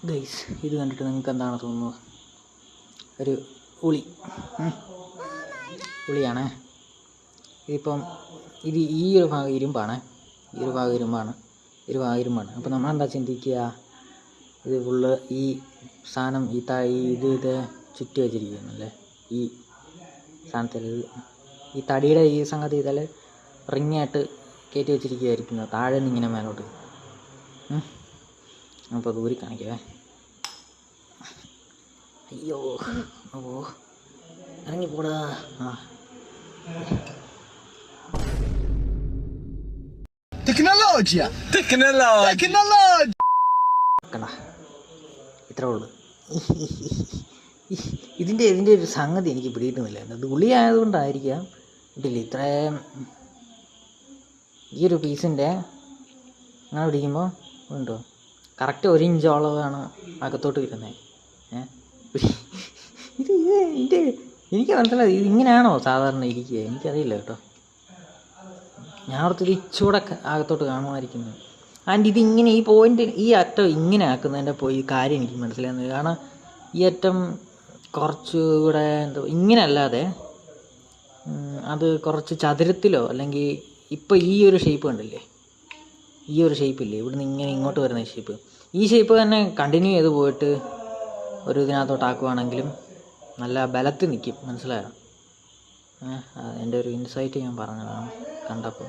Guys, ഇത് കണ്ടിട്ട് നിങ്ങൾക്ക് എന്താണ് തോന്നുന്നത്? ഒരു ഉളി ഉളിയാണേ. ഇതിപ്പം ഈ ഒരു ഭാഗം ഇരുമ്പാണ്, ഈ ഒരു ഭാഗം ഇരുമ്പാണ്. അപ്പോൾ നമ്മളെന്താ ചിന്തിക്കുക, ഇത് ഫുള്ള് ഈ സാധനം ഇത് ചുറ്റി വെച്ചിരിക്കുന്നല്ലേ ഈ സാധനത്തിൽ. ഈ തടിയുടെ ഈ സംഗതി ഇതിൽ റിങ്ങായിട്ട് കയറ്റി വെച്ചിരിക്കുകയായിരിക്കുന്നത് താഴെ നിന്ന് ഇങ്ങനെ മേലോട്ട്. അപ്പോൾ ദൂരി കാണിക്കവേ. അയ്യോ, ഓ ഇറങ്ങിപ്പോടാ. Tecnologia! കണ്ട, ഇത്രേ ഉള്ളൂ. ഇതിൻ്റെ ഒരു സംഗതി എനിക്ക് പിടിയിട്ടുന്നില്ല. അത് ഉളിയായതുകൊണ്ടായിരിക്കാം ഇതില്ല ഇത്രയും. ഈ ഒരു പീസിൻ്റെ അങ്ങനെ പിടിക്കുമ്പോൾ ഉണ്ടോ കറക്റ്റ് 1 ഇഞ്ചോളമാണ് അകത്തോട്ട് വരുന്നത്. എനിക്ക് മനസ്സിലായി ഇത് ഇങ്ങനെയാണോ സാധാരണ ഇരിക്കുക, എനിക്കറിയില്ല കേട്ടോ. ഞാൻ ഓർത്തത് ഇച്ചൂടെ അകത്തോട്ട് കാണുമായിരിക്കുന്നത്. ആൻഡ് ഇതിങ്ങനെ ഈ പോയിൻ്റ് ഈ അറ്റം ഇങ്ങനെ ആക്കുന്നതിൻ്റെ ഈ കാര്യം എനിക്ക് മനസ്സിലാകുന്നത്. കാരണം ഈ അറ്റം കുറച്ചുകൂടെ ഇങ്ങനെ അല്ലാതെ അത് കുറച്ച് ചതുരത്തിലോ അല്ലെങ്കിൽ ഇപ്പോൾ ഈ ഒരു ഷേപ്പ് കണ്ടില്ലേ, ഈ ഒരു ഷേപ്പില്ലേ ഇവിടുന്ന് ഇങ്ങനെ ഇങ്ങോട്ട് വരുന്ന ഷേപ്പ്, ഈ ഷേപ്പ് തന്നെ കണ്ടിന്യൂ ചെയ്ത് പോയിട്ട് ഒരു ഇതിനകത്തോട്ട് ആക്കുവാണെങ്കിലും നല്ല ബലത്തിൽ നിൽക്കും. മനസ്സിലായോ? എൻ്റെ ഒരു ഇൻസൈറ്റ് ഞാൻ പറഞ്ഞതാണ് കണ്ടപ്പോൾ.